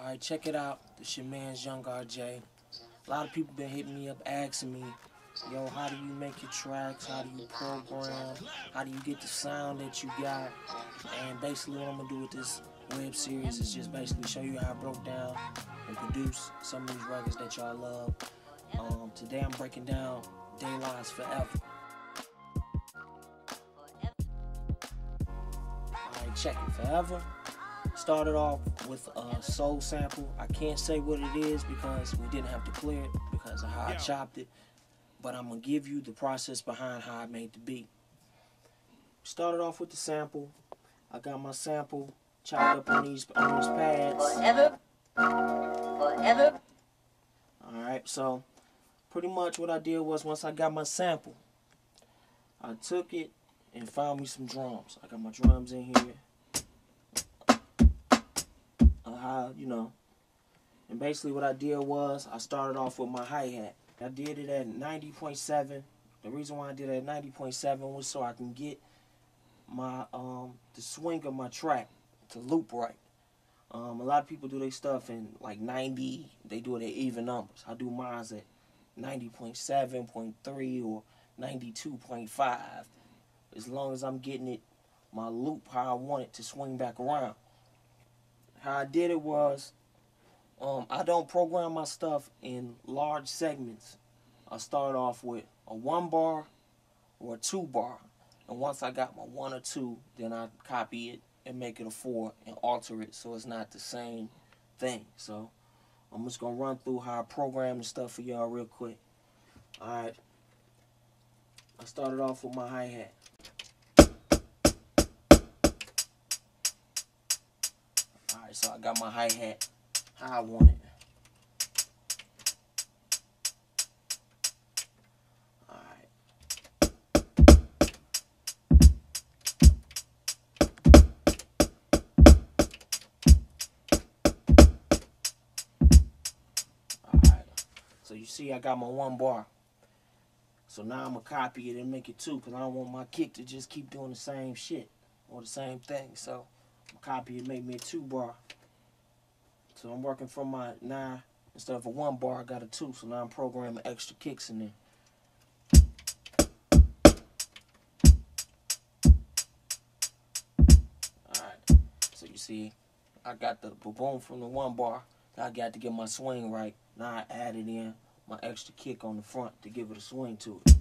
Alright, check it out. This your man's Young RJ. A lot of people been hitting me up asking me, yo, how do you make your tracks? How do you program? How do you get the sound that you got? And basically what I'm going to do with this web series is just basically show you how I broke down and produced some of these records that y'all love. Today I'm breaking down Dayline's Forever. Alright, check it. Forever started off with a soul sample. I can't say what it is because we didn't have to clear it because of how I chopped it. But I'm going to give you the process behind how I made the beat. Started off with the sample. I got my sample chopped up on these pads. Forever. Alright, so pretty much what I did was once I got my sample, I took it and found me some drums. I got my drums in here. And basically what I did was I started off with my hi-hat. I did it at 90.7. The reason why I did it at 90.7 was so I can get my the swing of my track to loop right. A lot of people do their stuff in like 90. They do it at even numbers. I do mine at 90.7, 0.3, or 92.5. As long as I'm getting it, my loop how I want it to swing back around. How I did it was, I don't program my stuff in large segments. I start off with a 1 bar or a 2 bar. And once I got my 1 or 2, then I copy it and make it a 4 and alter it so it's not the same thing. So I'm just going to run through how I program the stuff for y'all real quick. Alright. I started off with my hi-hat. Alright, so I got my hi-hat how I want it. So you see I got my 1 bar. So now I'm going to copy it and make it 2 because I don't want my kick to just keep doing the same shit or the same thing. So I'm going to copy it, make me a 2 bar. So I'm working from my 9. Instead of a 1 bar, I got a 2. So now I'm programming extra kicks in there. Alright. So you see I got the boom from the 1 bar. I got to get my swing right. Now I added in my extra kick on the front to give it a swing to it.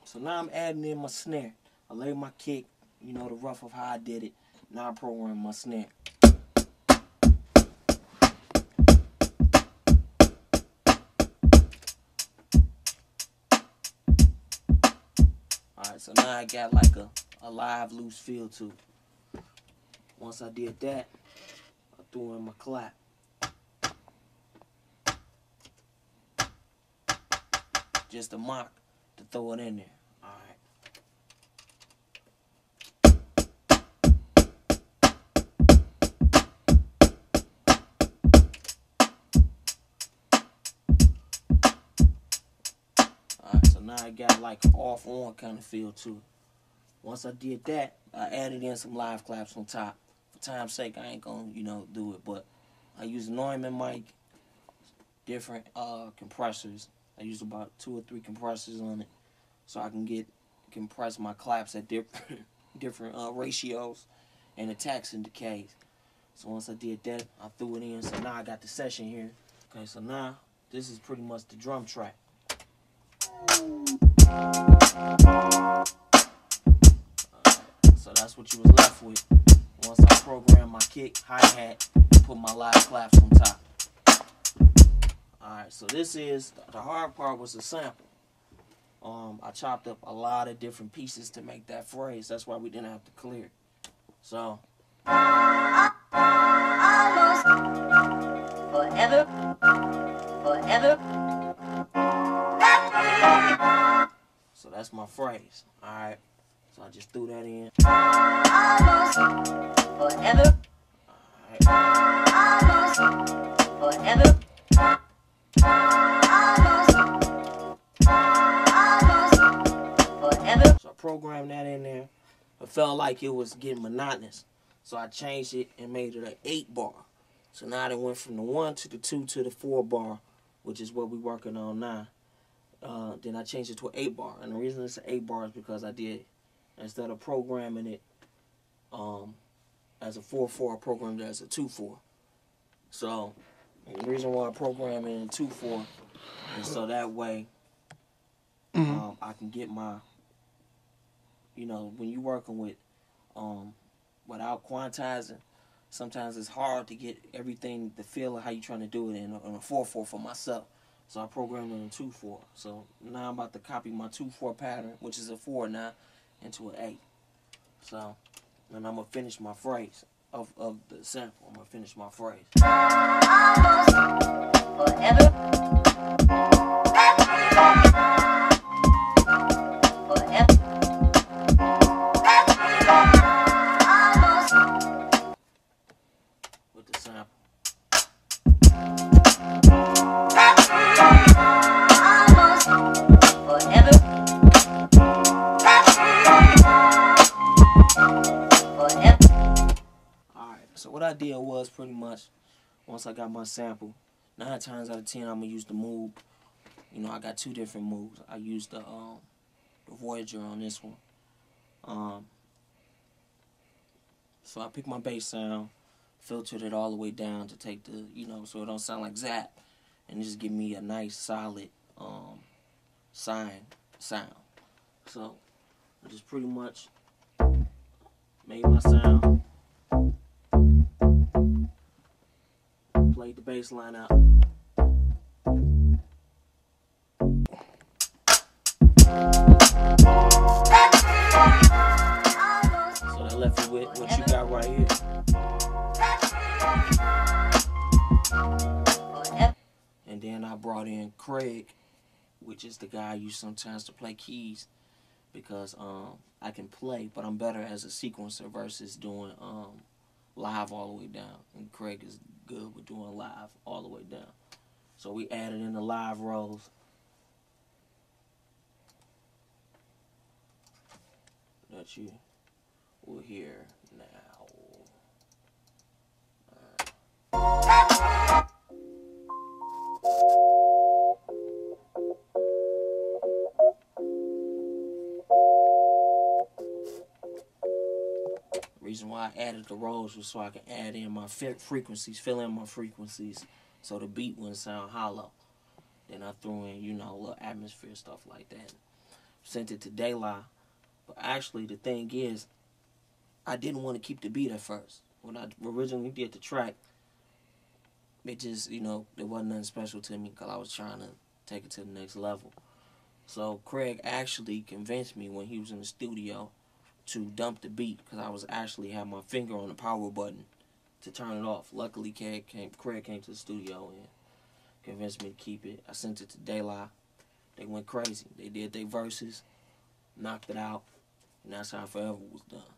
So now I'm adding in my snare. I laid my kick, you know, the rough of how I did it. Now I program my snare. Alright, so now I got like a live, loose feel to it. Once I did that, I threw in my clap. Just a mock to throw it in there. Alright. Alright, so now I got like an off-on kind of feel to it. Once I did that, I added in some live claps on top. For time's sake, I ain't gonna, do it, but I use a Neumann mic, different compressors. I use about 2 or 3 compressors on it, so I can compress my claps at different ratios and attacks and decays. So once I did that, I threw it in. So now I got the session here. Okay, so now this is pretty much the drum track. So that's what you was left with once I programmed my kick, hi-hat, and put my live claps on top. Alright, so this is, the hard part was the sample. I chopped up a lot of different pieces to make that phrase. That's why we didn't have to clear it. So. Almost. Forever. So that's my phrase. Alright. So I just threw that in. Almost. Forever. Alright. Almost. Forever. So I programmed that in there. I felt like it was getting monotonous. So I changed it and made it an 8 bar. So now it went from the 1 to the 2 to the 4 bar, which is what we're working on now. Then I changed it to an 8 bar. And the reason it's an 8 bar is because I did, instead of programming it as a 4/4, I programmed it as a 2/4. So the reason why I program it in 2/4 is so that way I can get my, when you're working with, without quantizing, sometimes it's hard to get everything, the feel of how you're trying to do it in a 4/4 for myself. So I programmed it in 2/4. So now I'm about to copy my 2/4 pattern, which is a 4 now, into an 8. So, and I'm going to finish my phrase of the sample. I'm going to finish my phrase. Almost forever. With the sample. So what I did was pretty much, once I got my sample, 9 times out of 10 I'm gonna use the move. I got 2 different moves. I used the Voyager on this one. So I picked my bass sound, filtered it all the way down to take the, so it don't sound like zap, and just give me a nice solid sine sound. So I just pretty much made my sound. Played the bass line out. So that left you with what you got right here. And then I brought in Craig, which is the guy I use sometimes to play keys, because I can play, but I'm better as a sequencer versus doing live all the way down. And Craig is good with doing live all the way down. So we added in the live rolls. That you will hear now. Reason why I added the rolls was so I can add in my frequencies, fill in my frequencies, so the beat wouldn't sound hollow. Then I threw in, a little atmosphere, stuff like that. Sent it to De La. But actually, the thing is, I didn't want to keep the beat at first. When I originally did the track, it just, there wasn't nothing special to me because I was trying to take it to the next level. So Craig actually convinced me when he was in the studio to dump the beat, because I was actually had my finger on the power button to turn it off. Luckily, Craig came to the studio and convinced me to keep it. I sent it to De La. They went crazy. They did their verses, knocked it out, and that's how Forever was done.